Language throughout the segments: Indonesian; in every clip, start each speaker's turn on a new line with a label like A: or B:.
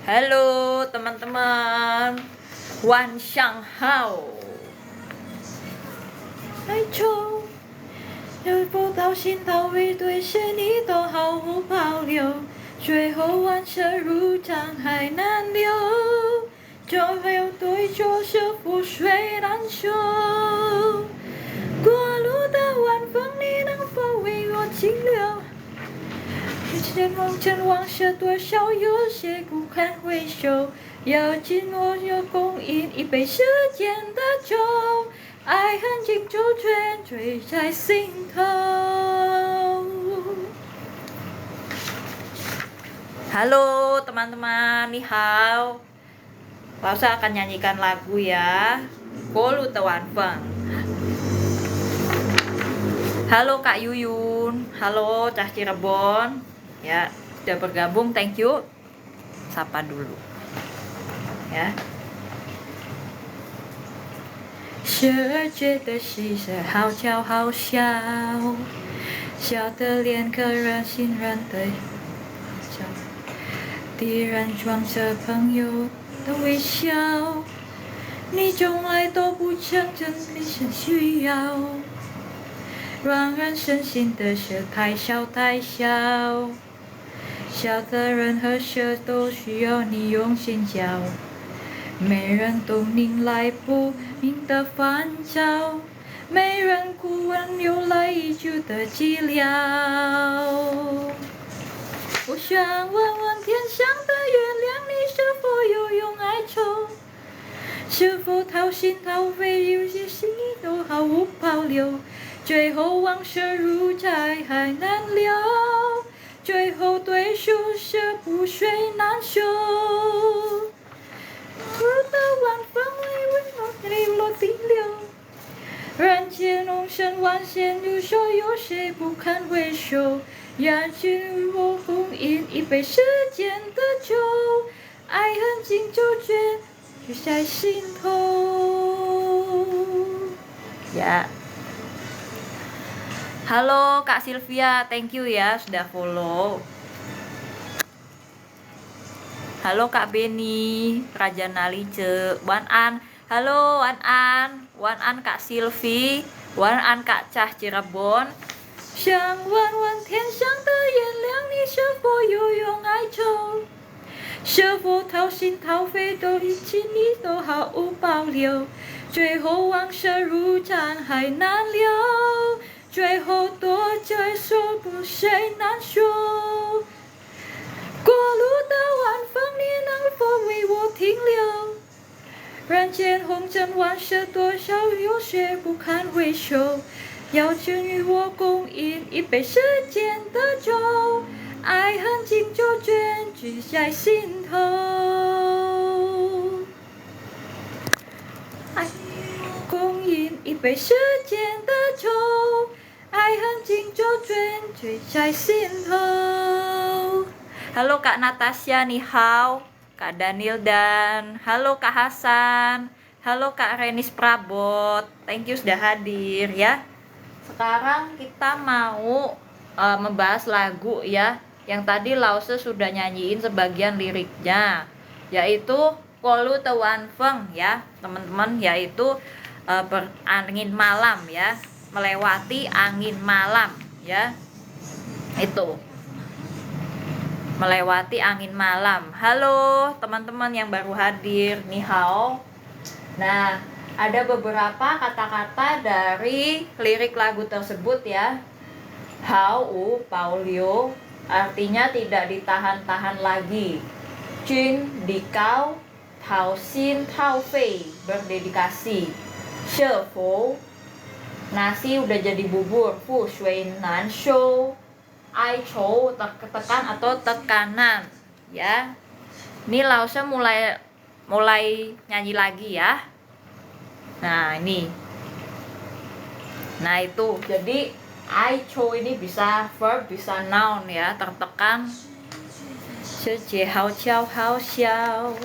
A: Halo teman-teman,晚上好。哀愁，有不到心到尾，对谁你都毫无保留，最后万事如掌还难留，就会有对错是覆水难收。过路的晚风，你能否为我停留？往事多少，有些不堪回首。要紧我有共饮一杯时间的酒，爱恨紧纠缠，醉在心头。Halo teman-teman, ni hao. Lausa akan nyanyikan lagu ya. Kolu Tewan Feng. Halo Kak Yuyun, halo Cah Cirebon. Ya, sudah bergabung, thank you. Sapa dulu. Ya. 12月的喜事好巧好笑，笑得连个人信任的笑，敌人装着朋友的微笑，你从来都不曾真正需要，让人深信的事太小太小，小的人和事都需要你用心教，没人懂你来不明的烦躁，没人顾问由来已久的寂寥。我想问问天上的月亮，你是否有用哀愁？是否掏心掏肺，有些心意都毫无保留？最后往事如债还难留，最后对手是覆水难收。我的晚风为我停留，人间龙生万险，有说有谁不堪回首？要紧与我共饮一杯时间的酒，爱恨紧纠结，就在心头。Ya. Halo Kak Sylvia, thank you ya sudah follow. Halo Kak Beni, Raja Nalice, Wan An. Halo Wan An, Wan An Kak Sylvie, Wan An Kak Cah Cirebon. 想问问天上的月亮，你是否有用哀愁？是否掏心掏肺都一起，你都毫无保留？最后往事如债还难留，最后多久说不谁难说？过路的晚风，你能否为我停留？人间红尘万事，多少有些不堪回首。要请与我共饮一杯时间的酒，爱恨紧纠结，聚在心头。共饮一杯时间的酒，爱恨紧纠结，聚在心头。Halo Kak Natasha, ni hao. Kak Daniel dan halo Kak Hasan. Halo Kak Renis Prabot. Thank you sudah hadir ya. Sekarang kita mau membahas lagu ya, yang tadi Lause sudah nyanyiin sebagian liriknya, yaitu Kolu Tewan Feng ya teman-teman, yaitu angin malam ya, melewati angin malam ya, itu melewati angin malam. Halo teman-teman yang baru hadir, ni hao. Nah, ada beberapa kata-kata dari lirik lagu tersebut ya. Hao u Paulio artinya tidak ditahan-tahan lagi. Jun dikau, Tao Xin Tao Fei berdedikasi. Shefo nasi udah jadi bubur. Fu Shui Nan Shou Ai Chou tekan atau tekanan ya. Ini Lause mulai nyanyi lagi ya. Nah ini, nah itu jadi ai chou ini bisa verb bisa noun ya, tertekan. Sejie hao qiao hao xiao,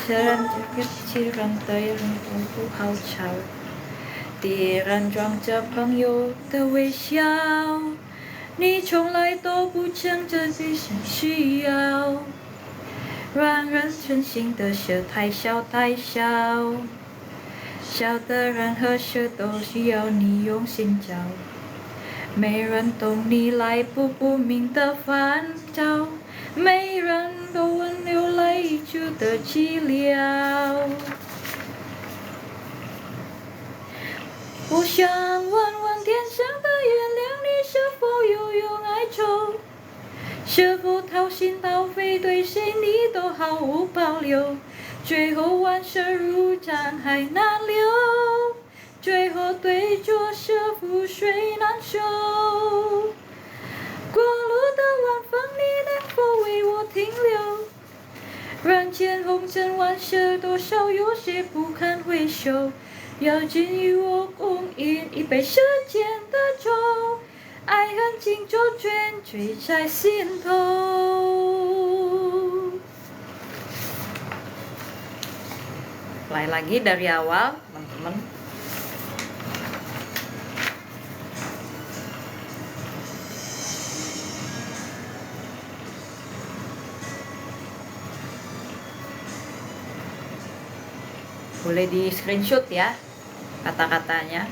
A: seran kecil rantai rantai hao qiao, 敌人装着朋友的微笑，你从来都不曾真正需要。让人真心的事太小太小，小的任何事都需要你用心教，没人懂你来不不明的烦躁，没人懂温流来已久的寂寥。我想问问天上的月亮，你是否有用哀愁？是否掏心掏肺对谁你都毫无保留？最后万事如江海难流，最后对坐是覆水难收。过路的晚风，你能否为我停留？人间红尘万事，多少有些不堪回首。要紧与我共饮一杯世间的酒，爱恨情周卷缀在心头。Mulai lagi dari awal, teman-teman. Boleh di screenshot ya kata-katanya.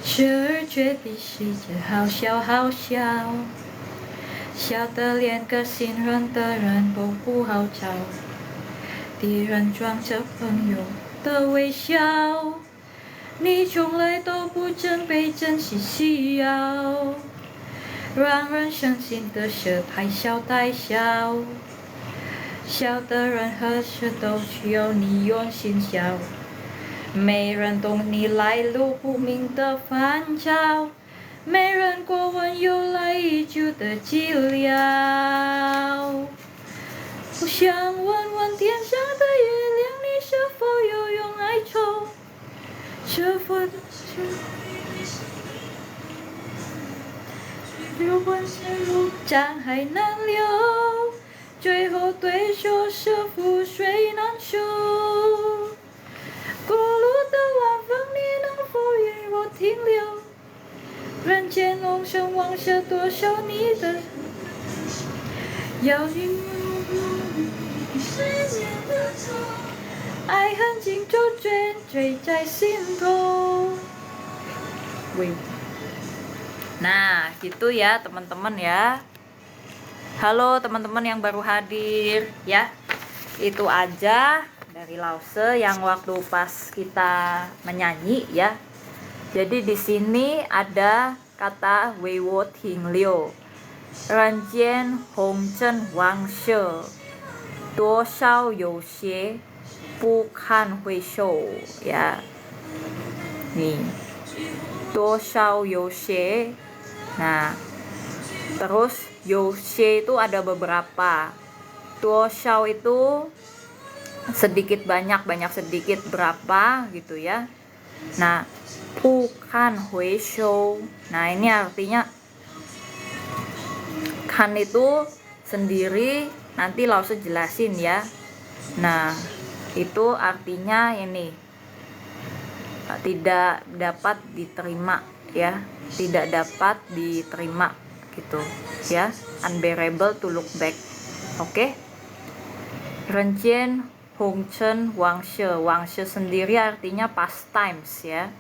A: 时而觉比世界好小好小，小的连个信任的人都不好找，敌人装着朋友的微笑，你从来都不曾被珍惜需要，让人伤心的事太小太小，小的任何事都需要你用心教，没人懂你来路不明的烦躁，没人过问由来已久的寂寥。我想问问天上的月亮，你是否有用哀愁？是否流万事如江海难流，最后对手是覆水难收。过路的晚风，你能否与我停留？人间红尘往事，多少你的要紧爱恨情周卷缀在心头。Nah, gitu ya teman-teman ya. Halo teman-teman yang baru hadir ya. Itu aja dari Lause yang waktu pas kita menyanyi ya. Jadi di sini ada kata Wei Wo Ting Liu, Ren Jian Hong Chen Wang She, Duo Shao You Xie, Bu Kan Hui Shou ya. Nih. Duo Shao You Xie. Nah, terus You Xie itu ada beberapa. Duo Shao itu sedikit banyak, banyak sedikit berapa gitu ya. Nah, bukan hui shou. Nah, ini artinya kan itu sendiri, nanti Lause jelasin ya. Nah, itu artinya ini tidak dapat diterima ya, tidak dapat diterima gitu ya, unbearable to look back. Oke. Renjian Hong Chen Wang She. Wang She sendiri artinya past times ya.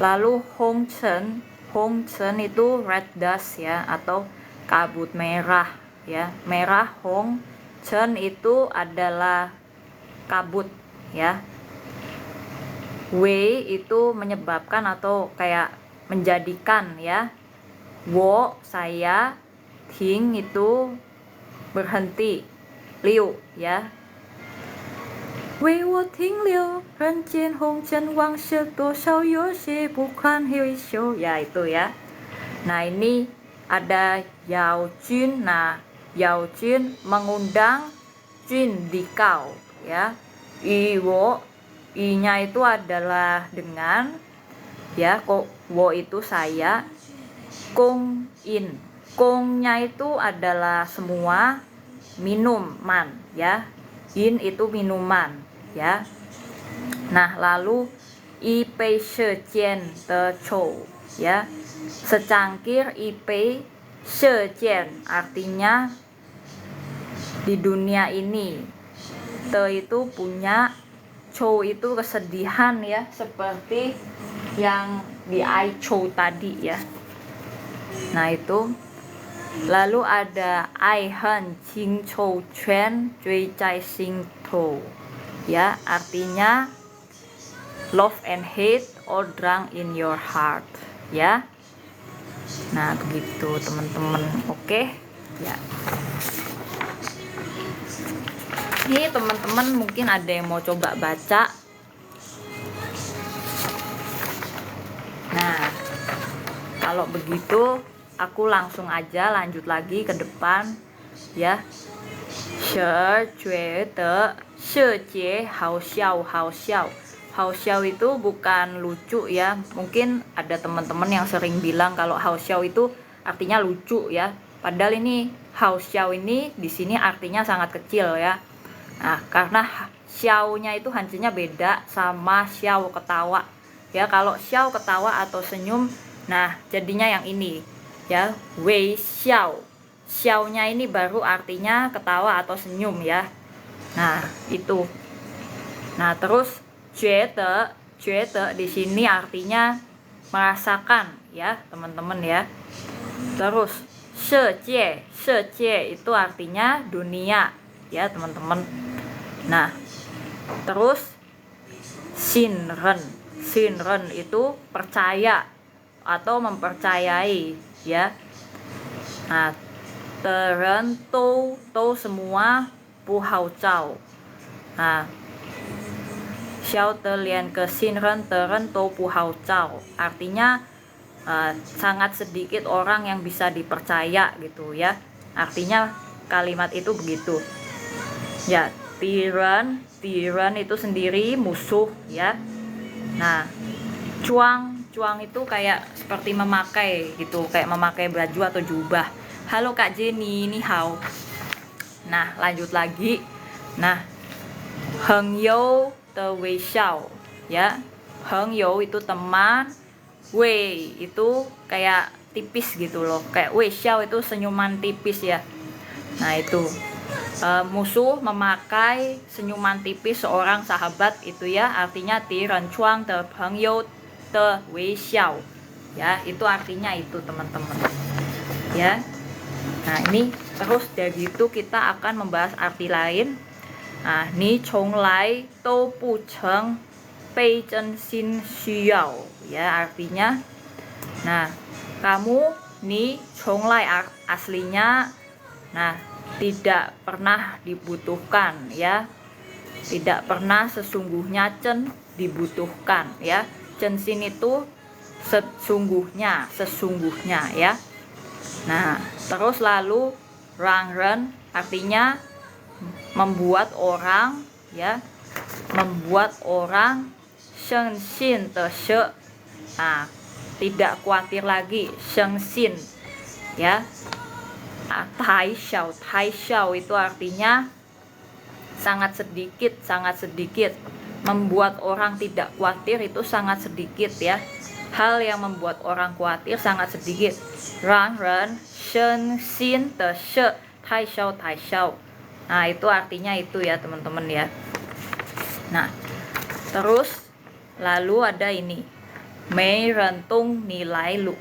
A: Lalu Hong Chen itu red dust ya, atau kabut merah ya. Merah Hong Chen itu adalah kabut ya. Wei itu menyebabkan atau kayak menjadikan ya. Wo saya, Ting itu berhenti, Liu ya. Wei wo ting liu, ren jian hong chen wang shi duo shao you xie bu kan hui xiu. Ya itu ya. Nah ini ada Yao Jun. Nah Yao Jun mengundang Jun dikau ya. I wo, i nya itu adalah dengan ya, kok wo itu saya, kong in, kongnya itu adalah semua, minuman ya, in itu minuman ya. Nah lalu i pei she jian de chou ya, secangkir i pei she jian artinya di dunia ini. Te itu punya, chou itu kesedihan ya, seperti yang di ai chou tadi ya. Nah itu. Lalu ada ai hen jing chou quan zui zai xing tou. Ya, artinya love and hate or drunk in your heart ya. Nah begitu teman-teman. Oke ya, ini teman-teman mungkin ada yang mau coba baca. Nah kalau begitu aku langsung aja lanjut lagi ke depan ya. She jue de she jie hao xiao hao xiao. Hao xiao itu bukan lucu ya. Mungkin ada teman-teman yang sering bilang kalau hao xiao itu artinya lucu ya. Padahal ini hao xiao ini di sini artinya sangat kecil ya. Nah, karena xiao-nya itu hancinya beda sama xiao ketawa. Ya, kalau xiao ketawa atau senyum, nah jadinya yang ini ya, wei xiao. Xiao-nya ini baru artinya ketawa atau senyum ya. Nah, itu. Nah, terus jue de di sini artinya merasakan ya, teman-teman ya. Terus she jie itu artinya dunia ya, teman-teman. Nah, terus xin ren itu percaya atau mempercayai ya. Nah, teren tou semua, pu hao zhao. Nah, xiao de lian ke xin ren teren tou pu hao zhao artinya sangat sedikit orang yang bisa dipercaya gitu ya. Artinya kalimat itu begitu ya. Tiran itu sendiri musuh ya. Nah, cuang itu kayak seperti memakai gitu, kayak memakai baju atau jubah. Halo Kak Jenny, ni hao. Nah, lanjut lagi. Nah, heng you de wei xiao ya. Heng you itu teman, wei itu kayak tipis gitu loh, kayak wei xiao itu senyuman tipis ya. Nah, itu musuh memakai senyuman tipis seorang sahabat itu ya, artinya ti ren chuang de pengyou de wei xiao ya, itu artinya itu teman-teman ya. Nah, ini terus dari itu kita akan membahas arti lain. Nah, ni chong lai dou bu cheng bei zhen xin xu yao ya, artinya nah kamu ni chong lai aslinya nah tidak pernah dibutuhkan ya, tidak pernah sesungguhnya cen dibutuhkan ya. Cen sin itu sesungguhnya ya. Nah, terus lalu rang ren artinya membuat orang ya, membuat orang sheng xin de she. Nah, tidak khawatir lagi, sheng xin ya. Tai xiao itu artinya sangat sedikit, membuat orang tidak khawatir itu sangat sedikit ya. Hal yang membuat orang khawatir sangat sedikit. Rang ren shen xin de she tai xiao. Nah, itu artinya itu ya, teman-teman ya. Nah, terus lalu ada ini mei rentung nilai lu.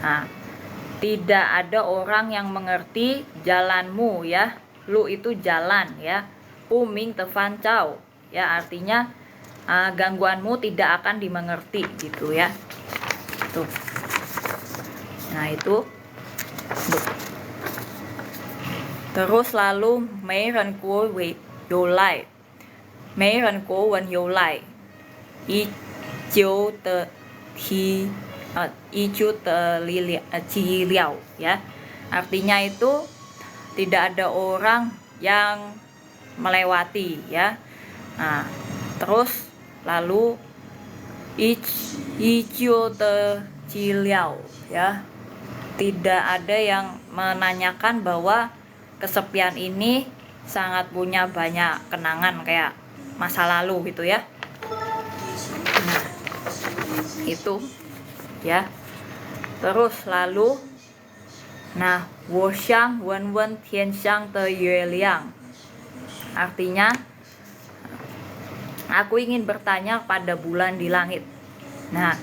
A: Nah, tidak ada orang yang mengerti jalanmu ya. Lu itu jalan ya. Pu ming te fan cao ya, artinya gangguanmu tidak akan dimengerti gitu ya. Tuh. Nah, itu. Terus lalu mei ren guo wei you lai. Mei ren guo wen you lai. I jiu de ti icu ci liao ya, artinya itu tidak ada orang yang melewati ya. Nah, terus lalu icu de ci liao ya, tidak ada yang menanyakan bahwa kesepian ini sangat punya banyak kenangan kayak masa lalu gitu ya. Nah, itu ya. Terus lalu Nah, 我想问问天上的月亮. Artinya, aku ingin bertanya pada bulan di langit. Nah,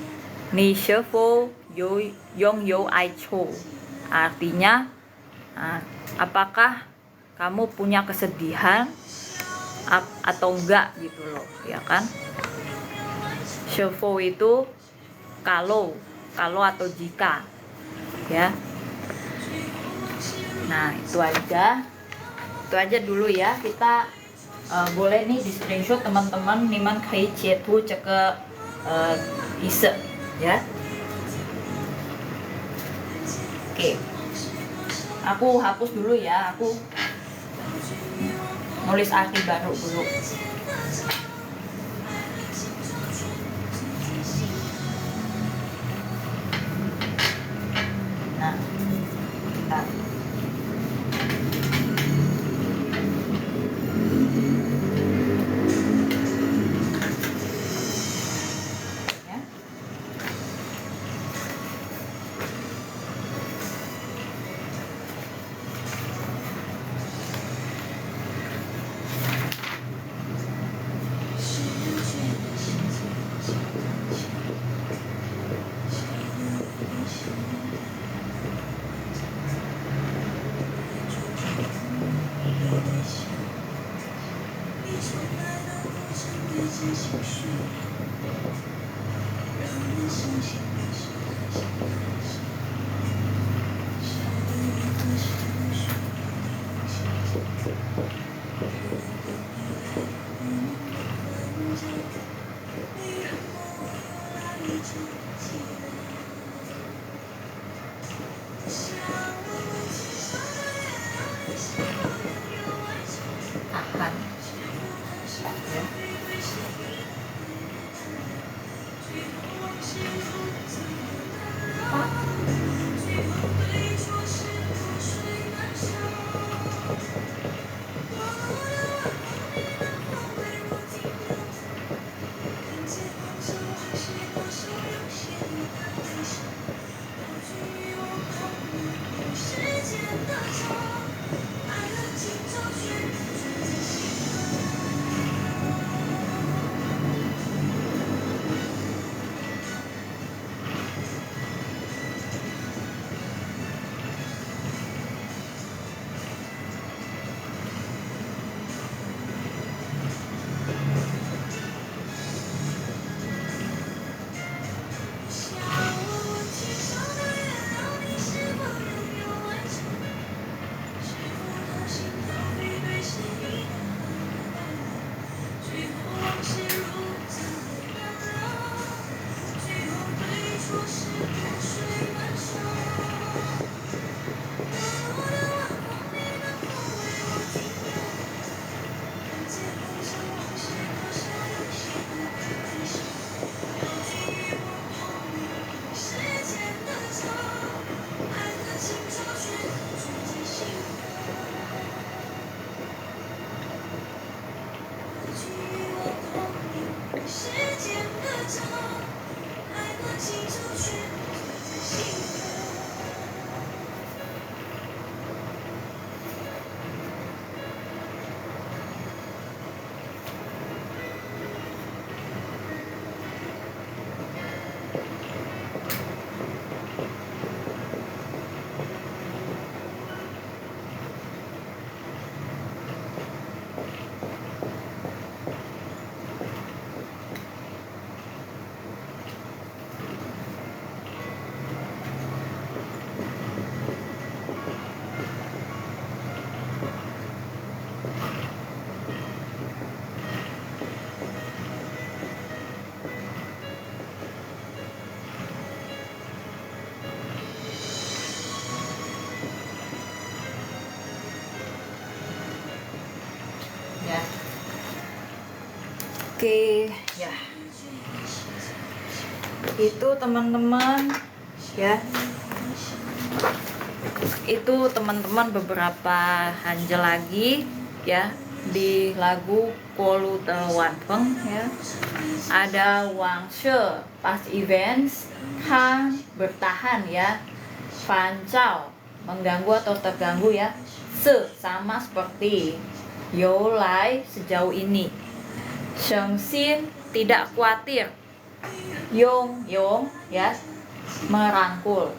A: ni shefo yo yong yo ai cho. Artinya, apakah kamu punya kesedihan atau enggak gitu loh, ya kan? Shefo itu kalau atau jika, ya. Nah, itu aja dulu ya. Kita boleh nih di screenshot teman-teman, niman kai cetu ceke ise ya. Oke, aku hapus dulu ya, aku nulis arti baru dulu. Nah, bentar. Tahan. Ya. Oke, ya. Itu teman-teman ya. Itu teman-teman beberapa hanja lagi ya di lagu Kolu Wan Feng ya. Ada Wang She past events, Han bertahan ya. Fan Chao mengganggu atau terganggu ya. Se sama seperti you lai sejauh ini. Sheng xin tidak khawatir. Yong ya merangkul.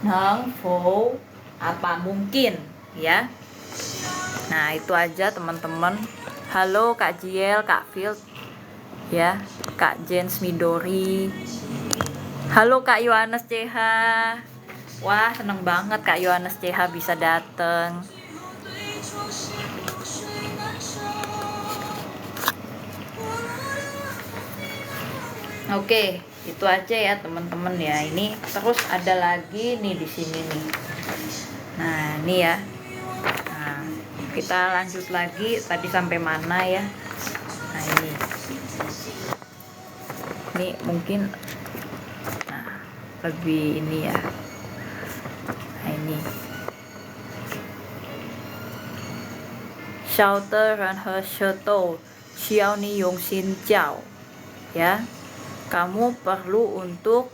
A: Neng fo apa mungkin ya. Nah itu aja teman-teman. Halo Kak Jiel, Kak Field ya, Kak Jens Midori. Halo Kak Yohanes CH. Wah seneng banget Kak Yohanes CH bisa dateng. Oke, itu aja ya teman-teman ya. Ini terus ada lagi nih di sini nih. Nah, ini ya. Nah, kita lanjut lagi tadi sampai mana ya? Nah, ini mungkin lebih ini ya. Nah, ini. Shelter and her shuttle, Xiao ni yong xin jiao. Ya. Kamu perlu untuk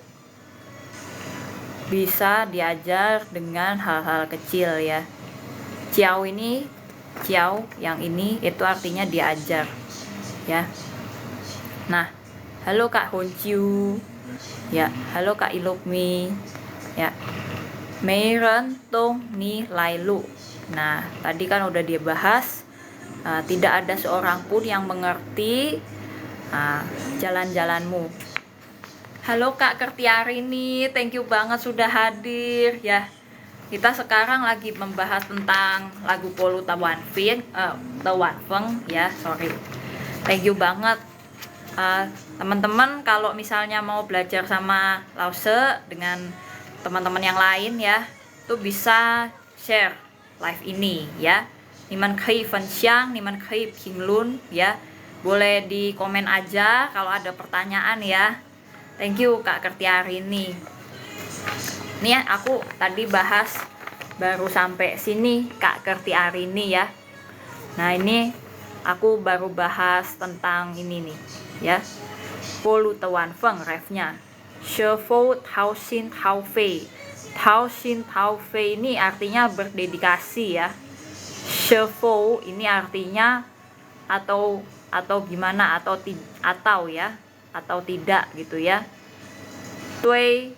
A: bisa diajar dengan hal-hal kecil ya. Ciao ini, ciao yang ini itu artinya diajar ya. Nah, halo Kak Honju ya, halo Kak Ilukmi ya. Meiren tong ni lai lu. Nah, tadi kan udah dia bahas, tidak ada seorang pun yang mengerti jalan-jalanmu. Halo Kak Kertiarini, thank you banget sudah hadir ya. Kita sekarang lagi membahas tentang lagu Polu Tawan Feng ya, sorry. Thank you banget teman-teman. Kalau misalnya mau belajar sama Lause dengan teman-teman yang lain ya, tuh bisa share live ini ya. Niman kei Fenxiang, niman kei Pinglun ya. Boleh di komen aja kalau ada pertanyaan ya. Thank you Kak Kertiarini. Nih ya, aku tadi bahas baru sampai sini Kak Kertiarini ya. Nah ini aku baru bahas tentang ini nih ya. Polu Tawan Feng refnya. Shefo Tao Xin Tao Fei. Tao Xin Tao Fei ini artinya berdedikasi ya. Shefo ini artinya atau gimana atau ya, atau tidak gitu ya. Tui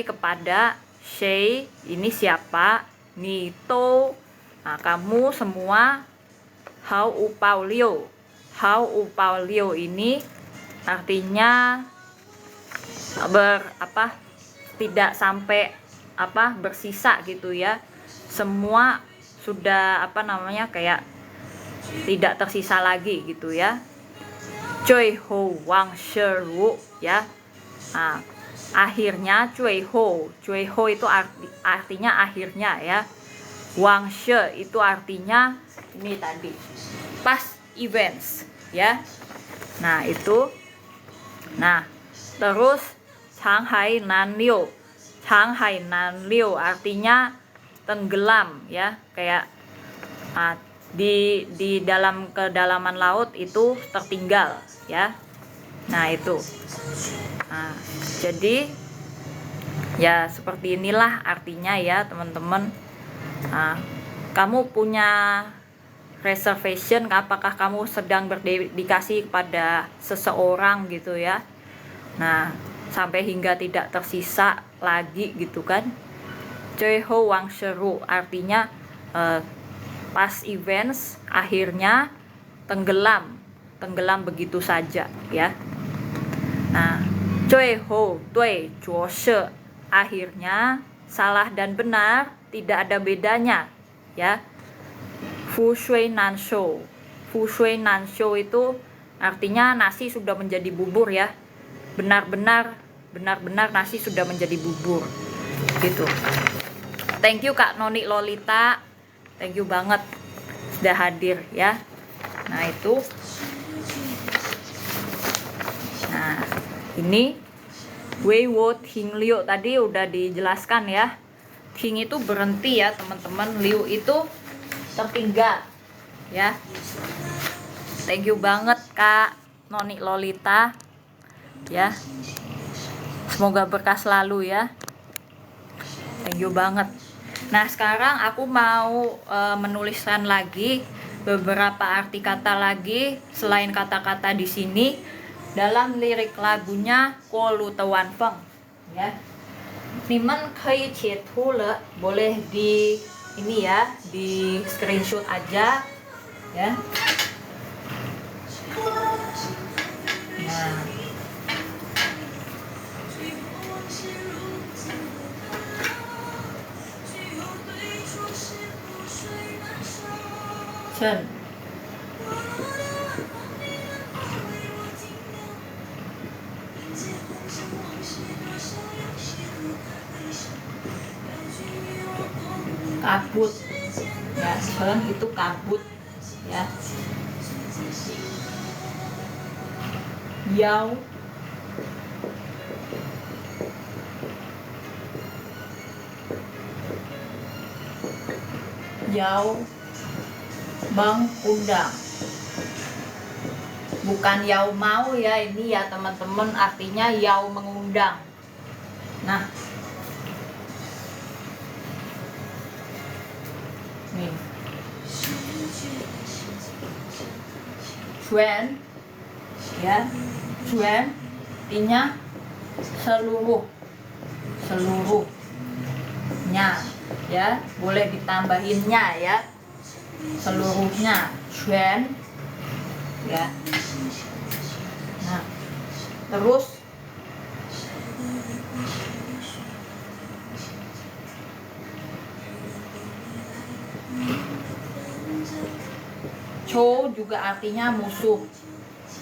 A: kepada, Shei ini siapa, Ni to kamu semua, Hao upao liu ini artinya tidak sampai bersisa gitu ya. Semua sudah kayak tidak tersisa lagi gitu ya. Cui ho wang sheru ya. Akhirnya cui ho itu artinya akhirnya ya. Wang she itu artinya ini tadi past events ya. Nah itu. Nah terus Shanghai Nan Liu artinya tenggelam ya, kayak di dalam kedalaman laut itu tertinggal ya. Nah itu jadi ya seperti inilah artinya ya teman-teman. Kamu punya reservation, apakah kamu sedang berdedikasi kepada seseorang gitu ya. Nah sampai hingga tidak tersisa lagi gitu kan. Cui ho wang sheru artinya past events akhirnya tenggelam begitu saja ya. Nah, cui ho tui chuo she akhirnya salah dan benar tidak ada bedanya ya. Fu shui nan shou itu artinya nasi sudah menjadi bubur ya. Benar-benar nasi sudah menjadi bubur gitu. Thank you Kak Noni Lolita, thank you banget sudah hadir ya. Nah itu, nah ini Wei Wo Ting Liu tadi udah dijelaskan ya. Ting itu berhenti ya teman-teman, Liu itu tertinggal ya. Thank you banget Kak Noni Lolita ya. Semoga berkah selalu ya. Thank you banget. Nah, sekarang aku mau menuliskan lagi beberapa arti kata lagi selain kata-kata di sini dalam lirik lagunya Cô Lu Tờ Wan Pheng ya. Niman kei cetu le, boleh di ini ya, di screenshot aja ya. Nah, Chen kabut ya, Chen itu kabut ya. Yao Yao mengundang, bukan Yao mau ya, ini ya teman-teman, artinya Yao mengundang. Nah, nih Xuan ya, Xuan artinya seluruh, seluruhnya ya, boleh ditambahinnya ya, seluruhnya Xuan ya. Nah, terus Chou juga artinya musuh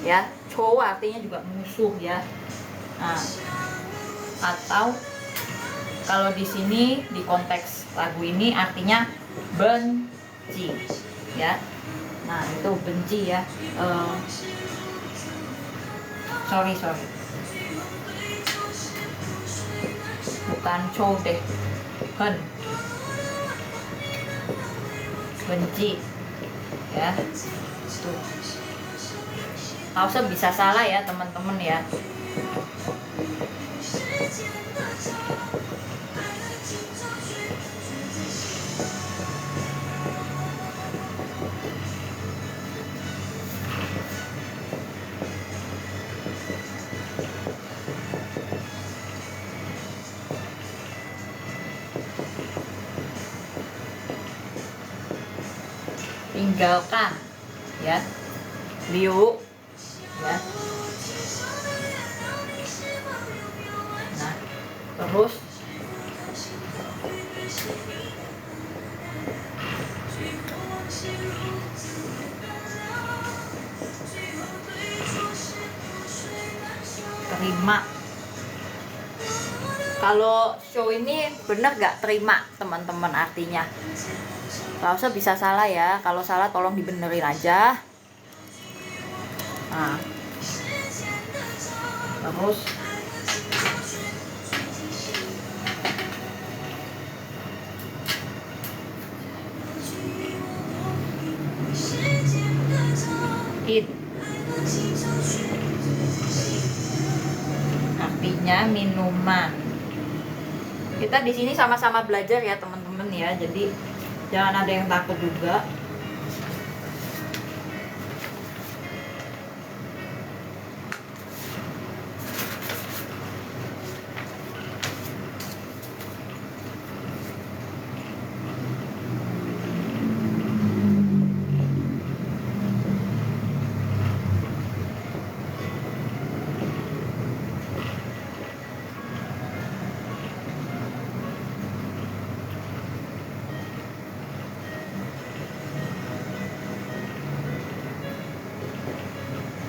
A: ya, Chou artinya juga musuh ya. Nah, atau kalau di sini di konteks lagu ini artinya benci ya. Nah, itu benci ya. Sorry bukan Chou deh, Hen, benci ya. Tuh, harusnya bisa salah ya teman-teman ya. Tinggalkan ya, Liu ya. Nah, terus terima. Kalau show ini bener gak terima teman-teman artinya? Kalau saya bisa salah ya, kalau salah tolong dibenerin aja. Nah, terus it artinya minuman. Kita di sini sama-sama belajar ya teman-teman ya, jadi jangan ada yang takut juga.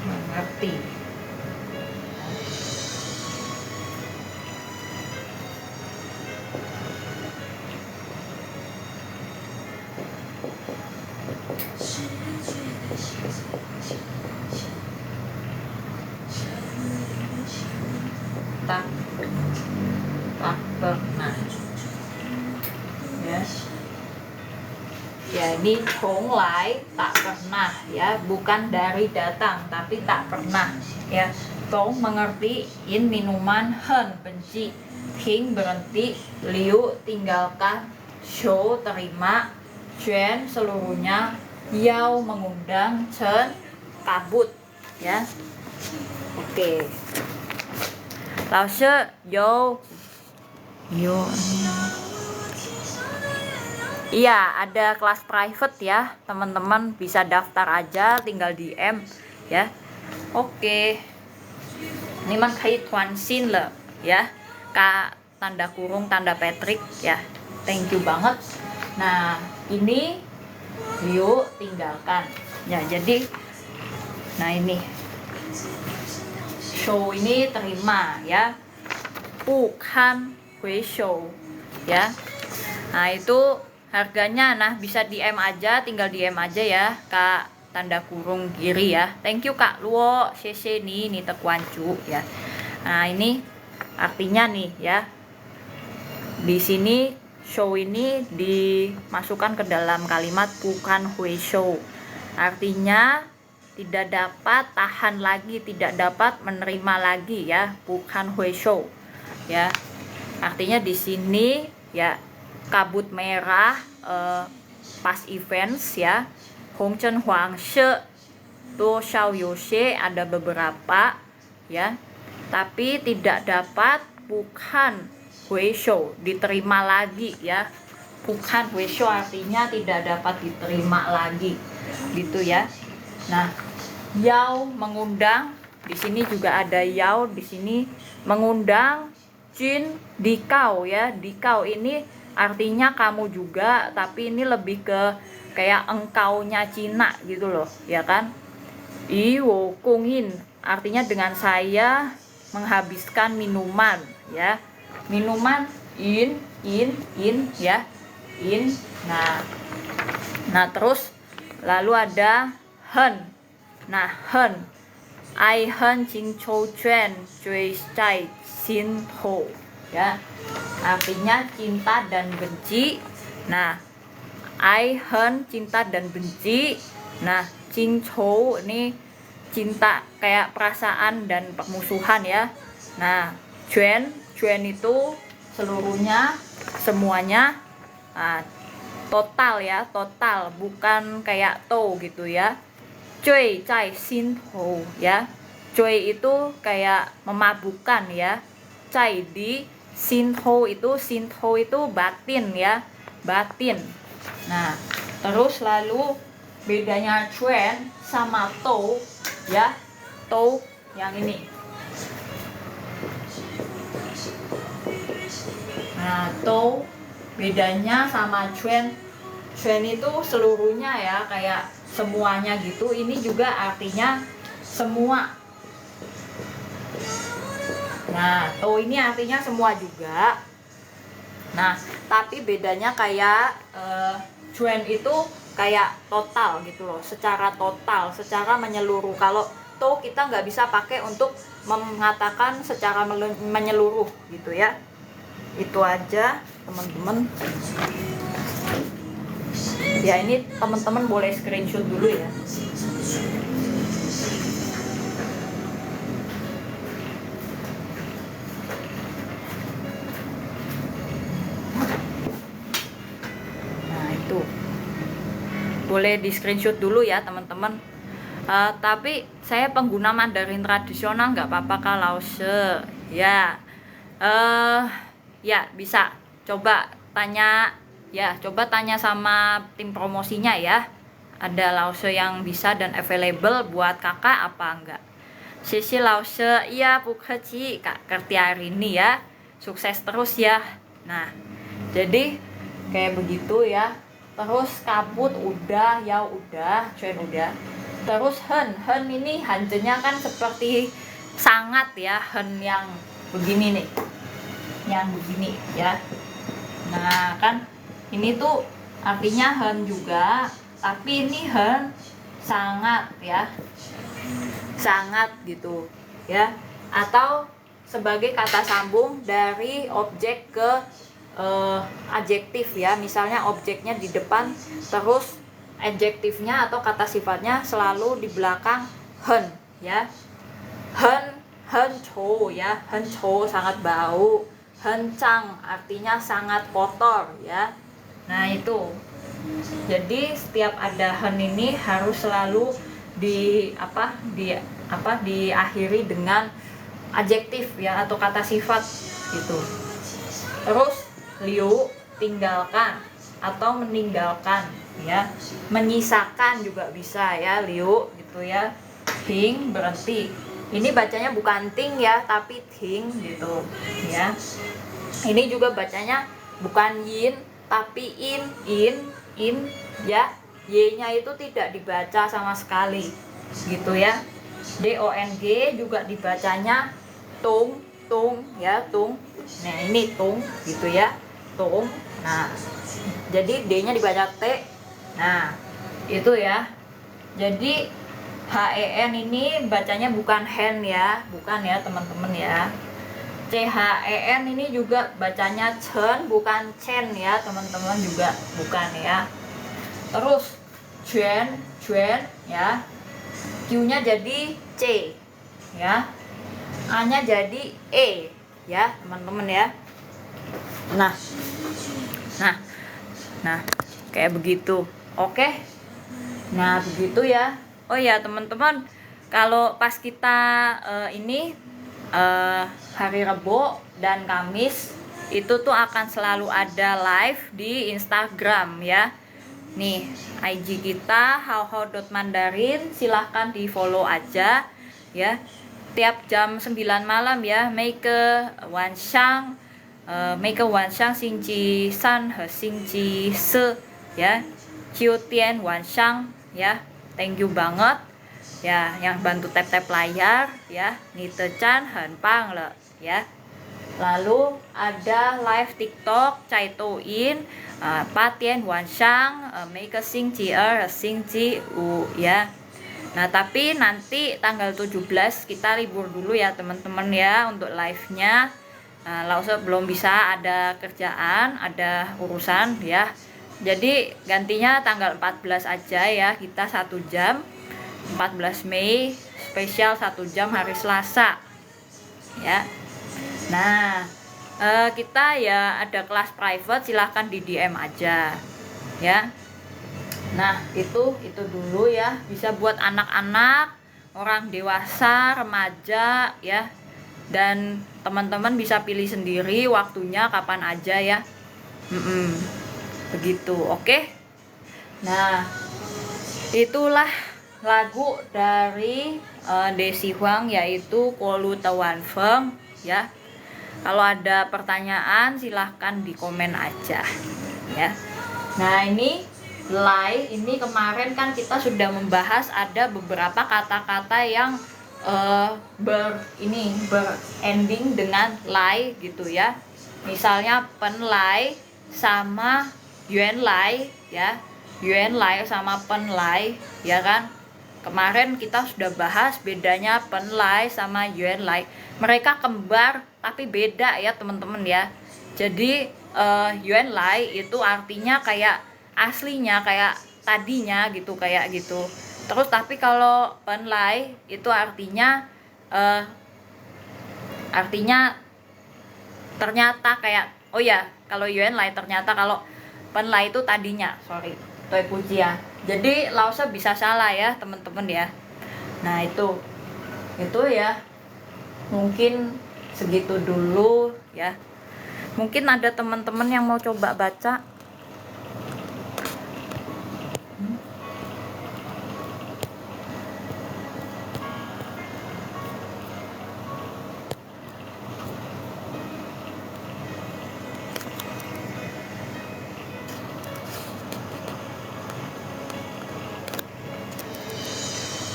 A: Mengerti. Tak pernah ya. Ya, ini Chong Lai, tak pernah ya, bukan dari datang tapi tak pernah ya. Tong mengerti, in minuman, Hen benci, King berhenti, Liu tinggalkan, show terima, Juan seluruhnya, Yao mengundang, Chen kabut ya. Oke. Laoshi yo iya, ada kelas private ya, teman-teman bisa daftar aja, tinggal DM ya. Oke. Ini man kai tuan sin le ya. Kak tanda kurung tanda Patrick ya. Thank you banget. Nah, ini yuk tinggalkan. Ya, jadi nah ini show ini terima ya. Bukan hui show ya. Nah, itu harganya nah bisa DM aja, tinggal DM aja ya, Kak tanda kurung kiri ya. Thank you Kak Luo, CC nih tekuancu ya. Nah, ini artinya nih ya. Di sini show ini dimasukkan ke dalam kalimat bukan hui show. Artinya tidak dapat tahan lagi, tidak dapat menerima lagi ya, bukan hui show. Ya. Artinya di sini ya kabut merah pas events ya. Hongchen Huang She To Xiao Yoshe ada beberapa ya. Tapi tidak dapat bukan hui show, diterima lagi ya. Bukan hui show artinya tidak dapat diterima lagi. Gitu ya. Nah, Yao mengundang, di sini juga ada Yao di sini mengundang Jin dikau ya. Dikau ini artinya kamu juga, tapi ini lebih ke kayak engkaunya Cina gitu loh, ya kan? Iwo kungin artinya dengan saya menghabiskan minuman ya. Minuman in ya. In. Nah terus lalu ada hen. Nah, hen. Ai hen jing chou chuan cui cai xin ho ya. Artinya cinta dan benci. Nah, ai hen cinta dan benci. Nah, jing chou ini cinta kayak perasaan dan permusuhan ya. Nah, chuan itu seluruhnya, semuanya. Nah, total ya, total, bukan kayak to gitu ya. Cui cai xin ho ya. Cui itu kayak memabukkan ya. Cai di xin ho itu batin ya, batin. Nah, terus lalu bedanya chuan sama to ya. To yang ini. Nah, to bedanya sama chuan. Chuan itu seluruhnya ya, kayak semuanya gitu. Ini juga artinya semua. Nah, to ini artinya semua juga. Nah, tapi bedanya kayak chuan itu kayak total gitu loh, secara total, secara menyeluruh. Kalau to kita nggak bisa pakai untuk mengatakan secara menyeluruh gitu ya. Itu aja teman-teman. Ya, ini teman-teman boleh screenshot dulu ya. Nah, itu boleh di screenshot dulu ya teman-teman. Tapi saya pengguna Mandarin tradisional, nggak apa-apa kalau ya. Ya bisa coba tanya ya, coba tanya sama tim promosinya ya. Ada Laose yang bisa dan available buat kakak apa enggak. Sisi Laose, iya Pukeci Kak Kerti hari ini ya. Sukses terus ya. Nah, jadi kayak begitu ya. Terus kabut udah, ya udah, cuan udah. Terus hen ini hanjenya kan seperti sangat ya, hen yang begini nih. Yang begini ya. Nah, kan ini tuh artinya hen juga, tapi ini hen sangat ya, sangat gitu ya, atau sebagai kata sambung dari objek ke adjektif ya. Misalnya objeknya di depan, terus adjektifnya atau kata sifatnya selalu di belakang hen ya. Hen chou ya, hen chou sangat bau. Hencang artinya sangat kotor ya. Nah itu, jadi setiap ada hen ini harus selalu diakhiri dengan adjektif ya, atau kata sifat gitu. Terus liu, tinggalkan atau meninggalkan ya, menyisakan juga bisa ya liu gitu ya. Ting, berhenti. Ini bacanya bukan ting ya, tapi ting gitu ya. Ini juga bacanya bukan yin tapi in ya. Y-nya itu tidak dibaca sama sekali gitu ya. DONG juga dibacanya tung ya, tung. Nah ini tung gitu ya, tung. Nah jadi D nya dibaca T. Nah itu ya. Jadi HEN ini bacanya bukan hen ya, bukan ya teman-teman ya. CHEN ini juga bacanya chen, bukan chen ya teman-teman, juga bukan ya. Terus cuan ya, Q-nya jadi C ya, A-nya jadi E ya teman-teman ya. Nah kayak begitu. Oke, nah begitu ya. Oh ya teman-teman, kalau pas kita hari Rebo dan Kamis itu tuh akan selalu ada live di Instagram ya. Nih IG kita howhow.mandarin, silahkan di follow aja ya. Tiap jam 9 malam ya, make wanshang xingji san he xingji se ya, Qiutian wanshang ya. Thank you banget ya yang bantu tap-tap layar ya. Nite-chan henpang le ya. Lalu ada live TikTok Cai Touin, Patien Wanshang, Make Sing Ji Sing Ji U ya. Nah tapi nanti tanggal 17 kita libur dulu ya teman-teman ya untuk live-nya. Lausa belum bisa, ada kerjaan, ada urusan ya. Jadi gantinya tanggal 14 aja ya, kita 1 jam. 14 Mei spesial 1 jam hari Selasa ya. Nah kita ya ada kelas private, silahkan di DM aja ya. Nah itu dulu ya, bisa buat anak-anak, orang dewasa, remaja ya, dan teman-teman bisa pilih sendiri waktunya kapan aja ya. Begitu. Oke. Nah itulah lagu dari Desi Huang, yaitu Kolu Tawan Feng ya. Kalau ada pertanyaan silahkan di komen aja ya. Nah ini lai, ini kemarin kan kita sudah membahas ada beberapa kata-kata yang berending dengan lai gitu ya. Misalnya pen lai sama yuan lai ya, yuan lai sama pen lai ya kan. Kemarin kita sudah bahas bedanya pen lai sama yuan lai. Mereka kembar tapi beda ya teman-teman ya. Jadi yuan lai itu artinya kayak aslinya, kayak tadinya gitu, kayak gitu. Terus tapi kalau pen lai itu artinya ternyata kayak, oh ya kalau yuan lai ternyata, kalau pen lai itu tadinya, sorry toi puji ya. Jadi Lausa bisa salah ya teman-teman ya. Nah itu ya, mungkin segitu dulu ya. Mungkin ada teman-teman yang mau coba baca.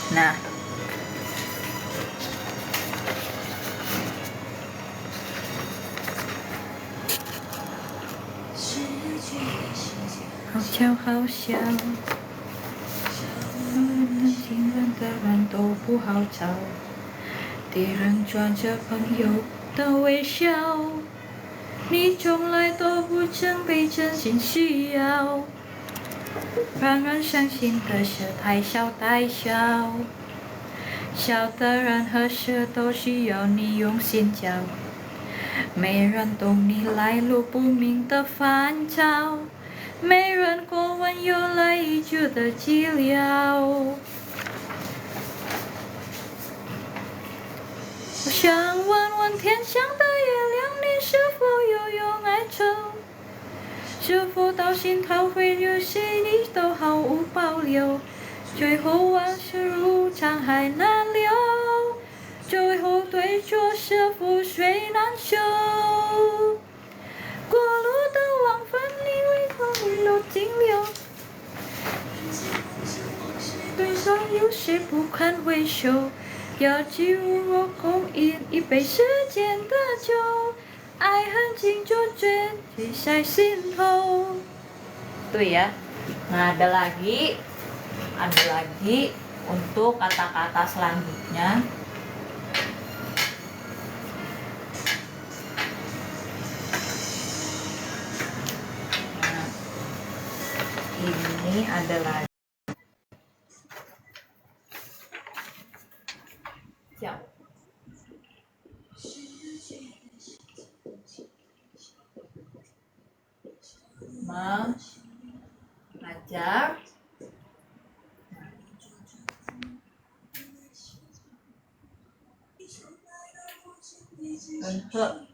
A: Nah好笑，情人的人都不好找，敌人装着朋友的微笑，你从来都不曾被真心需要，让人伤心的事太小太小，小的人和事都需要你用心教，没人懂你来路不明的烦躁。没人过问由来已久的寂寥。我想问问天上的月亮，你是否有用哀愁？是否到心头会流血，你都毫无保留？最后往事如沧海难流，最后对错是覆水难收。过路的往返，你为何一路停留？对上有谁不堪回首？要记如若空饮一杯时间的酒，爱恨情就卷积在心头。对ya. Nah, ada lagi untuk kata-kata selanjutnya. Nah, ini adalah mengajar untuk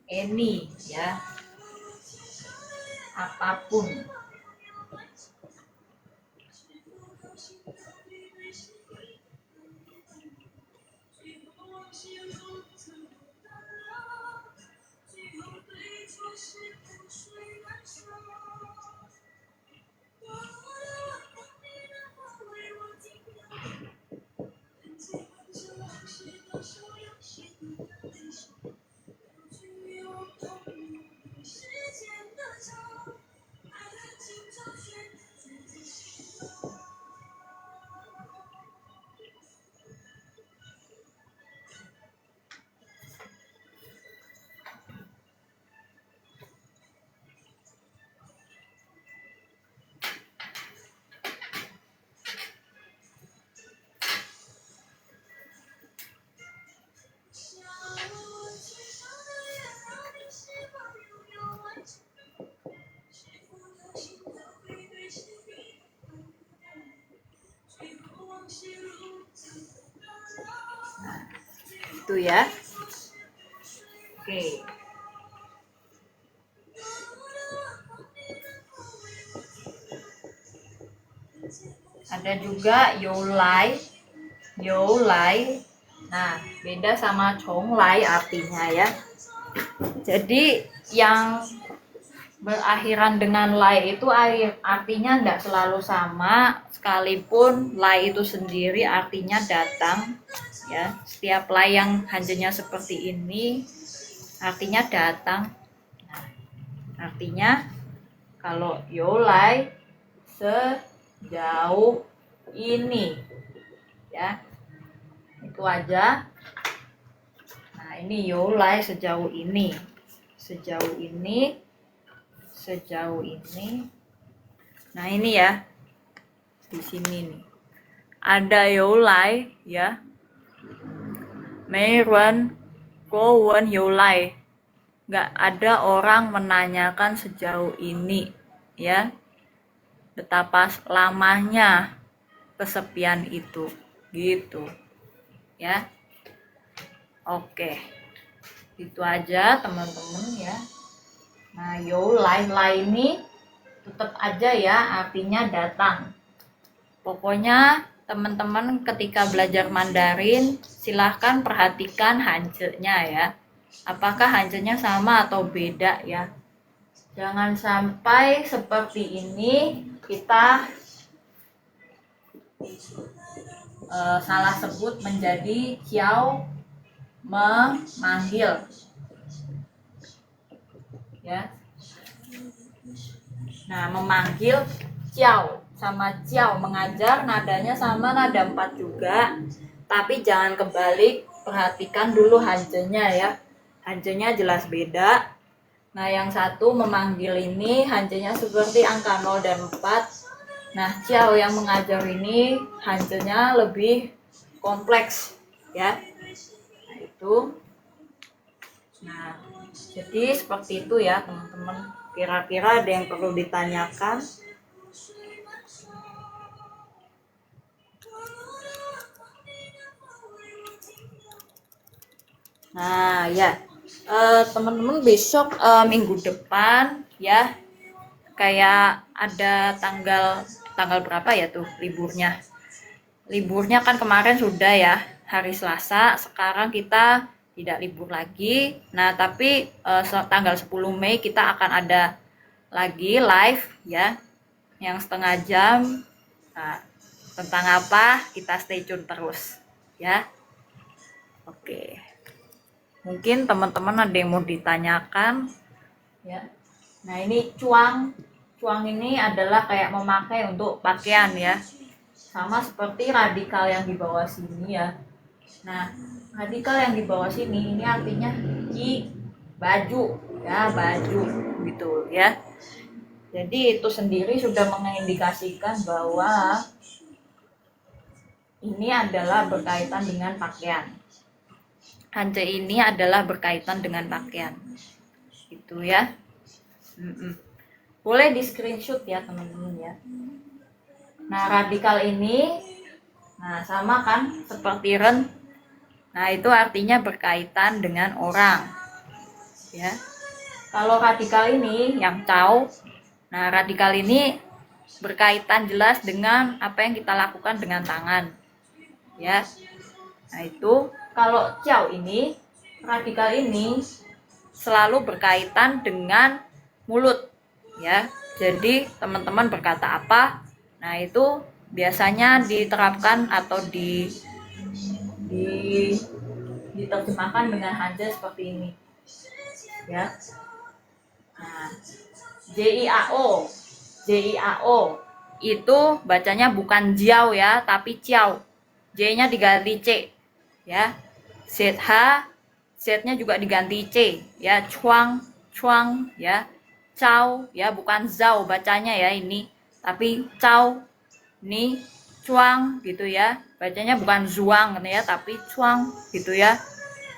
A: any ya, apapun. Nah, itu ya. Oke. Ada juga youlai. Nah, beda sama chonglai artinya ya. Jadi yang berakhiran dengan lai itu artinya tidak selalu sama, sekalipun lai itu sendiri artinya datang ya. Setiap lai yang hanjanya seperti ini artinya datang. Nah, artinya kalau youlai sejauh ini ya, itu aja. Nah, ini youlai sejauh ini. Nah, ini ya, di sini nih ada youlai ya, Meiren Gowen youlai, nggak ada orang menanyakan sejauh ini ya, betapa lamanya kesepian itu gitu ya. Oke, itu aja teman-teman ya. Nah, youlai ini tetap aja ya artinya datang. Pokoknya teman-teman ketika belajar Mandarin silahkan perhatikan hanjenya ya. Apakah hanjenya sama atau beda ya. Jangan sampai seperti ini kita salah sebut menjadi ciao memanggil ya. Nah, memanggil ciao sama ciao mengajar nadanya sama, nada 4 juga, tapi jangan kebalik, perhatikan dulu hanjenya ya. hancenya jelas beda. Nah, yang satu memanggil ini hancenya seperti angka 0 dan 4. Nah, Ciao yang mengajar ini hancenya lebih kompleks ya. Nah, itu. Nah, jadi seperti itu ya, teman-teman. Kira-kira ada yang perlu ditanyakan? Nah, ya. Teman-teman besok minggu depan ya, kayak ada tanggal berapa ya tuh liburnya kan kemarin sudah ya, hari Selasa. Sekarang kita tidak libur lagi. Nah, tapi tanggal 10 Mei kita akan ada lagi live ya, yang setengah jam. Nah, tentang apa kita stay tune terus ya. Oke, mungkin teman-teman ada yang mau ditanyakan ya. Nah, ini cuang ini adalah kayak memakai untuk pakaian ya, sama seperti radikal yang di bawah sini ya. Nah, radikal yang di bawah sini ini artinya baju ya, baju gitu ya. Jadi itu sendiri sudah mengindikasikan bahwa ini adalah berkaitan dengan pakaian. Hance ini adalah berkaitan dengan pakaian. Gitu ya. Boleh di screenshot ya teman-teman ya. Nah, radikal ini sama kan seperti ren. Nah, itu artinya berkaitan dengan orang. Ya. Kalau radikal ini yang Cao, nah radikal ini berkaitan jelas dengan apa yang kita lakukan dengan tangan. Ya. Nah, itu kalau Cao ini, radikal ini selalu berkaitan dengan mulut ya. Jadi teman-teman berkata apa, nah itu biasanya diterapkan atau diterjemahkan dengan hanja seperti ini ya. Nah, JIAO itu bacanya bukan jiao ya, tapi ciao. J-nya diganti C ya. Z-nya juga diganti C ya. Chuang ya. Cao ya, bukan zao bacanya ya ini, tapi cao. Ini cuang gitu ya, bacanya bukan zuang ya, tapi cuang gitu ya.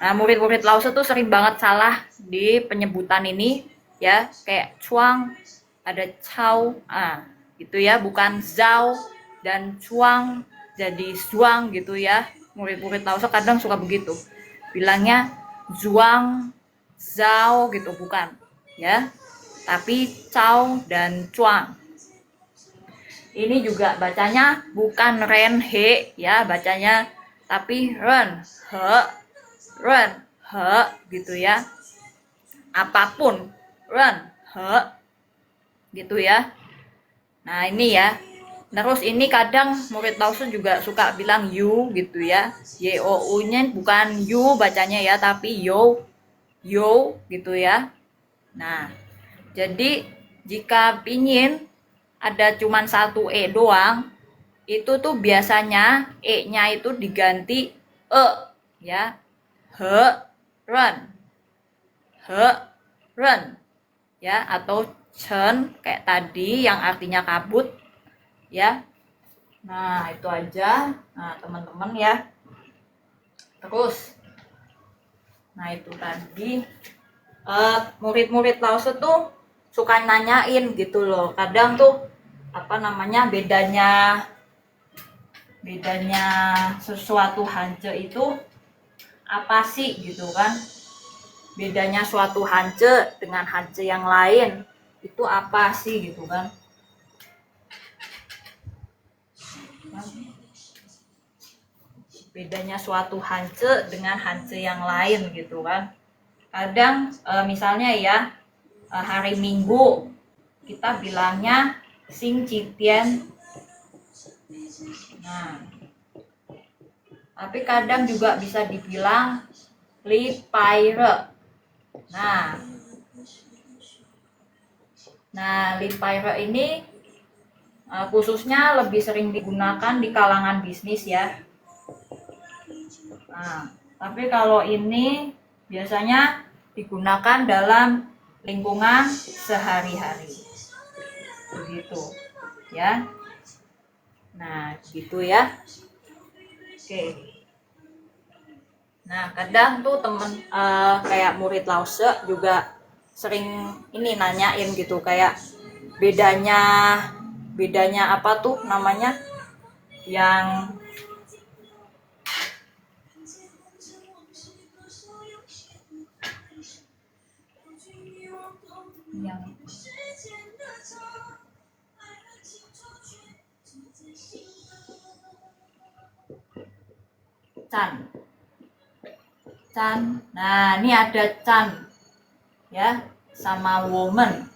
A: Nah, murid-murid Lause tuh sering banget salah di penyebutan ini ya, kayak cuang ada cao gitu ya, bukan zao dan cuang jadi zuang gitu ya. Murid-murid Lause kadang suka begitu, bilangnya zuang zao gitu, bukan ya, tapi cao dan cuang. Ini juga bacanya bukan ren he ya bacanya, tapi ren he gitu ya. Apapun ren he gitu ya. Nah, ini ya. Terus ini kadang murid Lause juga suka bilang you gitu ya. YOU-nya bukan you bacanya ya, tapi yo gitu ya. Nah, jadi jika pingin ada cuman satu E doang, itu tuh biasanya E-nya itu diganti E ya. He ren ya, atau chen kayak tadi yang artinya kabut ya. Nah, itu aja. Nah, teman-teman ya. Terus itu tadi murid-murid Lause tuh suka nanyain gitu loh. Kadang tuh bedanya sesuatu hance itu apa sih gitu kan. Bedanya suatu hance dengan hance yang lain itu apa sih gitu kan. Bedanya suatu hance dengan hance yang lain gitu kan. Kadang misalnya ya, hari Minggu kita bilangnya Sing Citian. Nah, tapi kadang juga bisa dibilang Li Paire. Nah, Li Paire ini khususnya lebih sering digunakan di kalangan bisnis ya. Nah, tapi kalau ini biasanya digunakan dalam lingkungan sehari-hari. Begitu ya. Nah, gitu ya. Oke. Nah, kadang tuh temen kayak murid Lause juga sering ini nanyain gitu, kayak bedanya apa tuh namanya, yang Chan. Nah, ini ada Chan ya sama woman.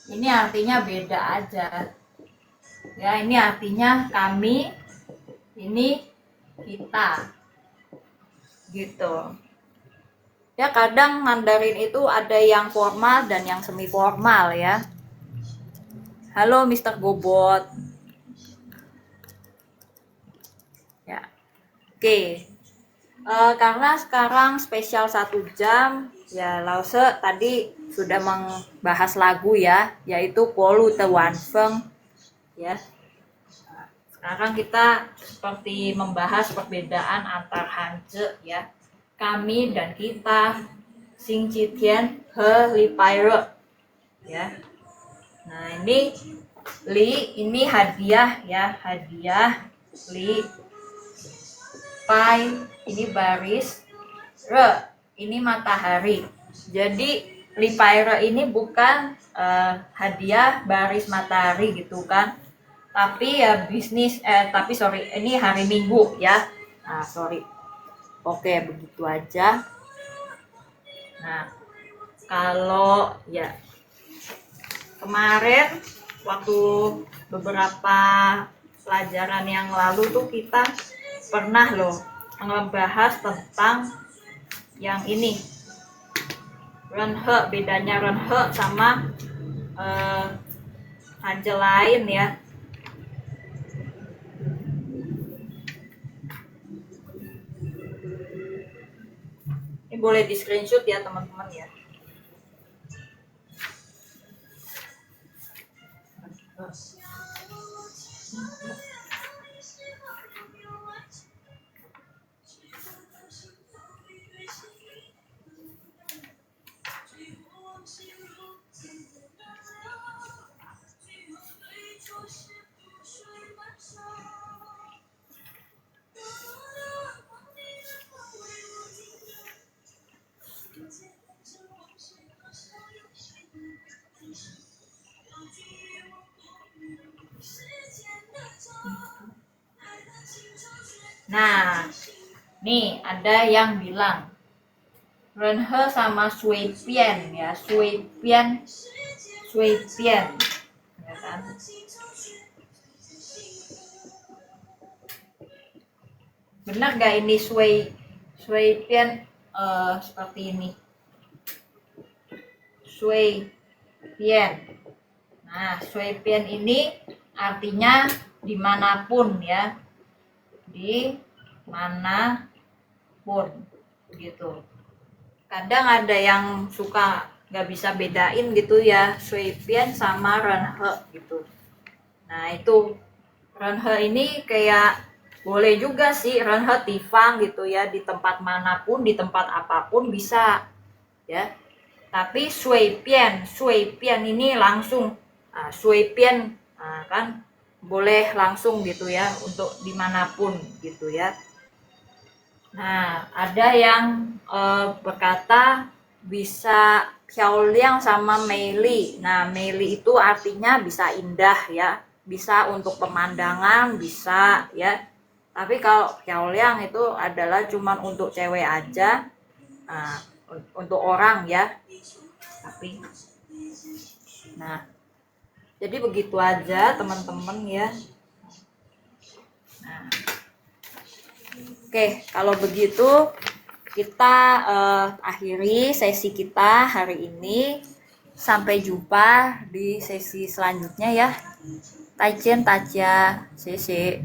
A: Ini artinya beda aja. Ya, ini artinya kami, ini kita. Gitu. Ya, kadang Mandarin itu ada yang formal dan yang semi formal ya. Halo Mr. Gobot. Ya. Oke. Karena sekarang spesial 1 jam ya, Lause tadi sudah membahas lagu ya, yaitu Polu Te Wan Feng ya. Sekarang kita seperti membahas perbedaan antar Hanje ya. Kami dan kita, Xing Chi Tian He Li Pai Re ya. Nah, ini Li ini hadiah ya, hadiah. Li Pai ini baris, Re ini matahari. Jadi Li Pai Re ini bukan hadiah baris matahari gitu kan, tapi ya bisnis ini hari Minggu ya. Nah, sorry. Oke, begitu aja. Nah, kalau ya kemarin waktu beberapa pelajaran yang lalu tuh kita pernah loh ngebahas tentang yang ini, Renhe, bedanya Renhe sama Hanje lain ya. Ini boleh di screenshot ya teman-teman ya. Nah, nih ada yang bilang Renhe sama Sui Pian ya, Sui Pian ya kan? Benar gak ini Sui Pian seperti ini, Sui Pian. Nah, Sui Pian ini artinya dimanapun ya, dimanapun gitu. Kadang ada yang suka nggak bisa bedain gitu ya, Sui Pian sama Renhe gitu. Nah, itu Renhe ini kayak boleh juga sih Renhe Tifang gitu ya, di tempat manapun, di tempat apapun bisa ya. Tapi Sui Pian ini langsung, Sui Pian kan boleh langsung gitu ya, untuk dimanapun gitu ya. Nah, ada yang berkata bisa Xiaoliang sama Meili. Nah, Meili itu artinya bisa indah ya, bisa untuk pemandangan, bisa ya. Tapi kalau Xiaoliang itu adalah cuman untuk cewek aja, untuk orang ya. Tapi, nah, jadi begitu aja teman-teman ya. Nah, oke, kalau begitu kita akhiri sesi kita hari ini. Sampai jumpa di sesi selanjutnya ya. Taijian Tajia, Xie.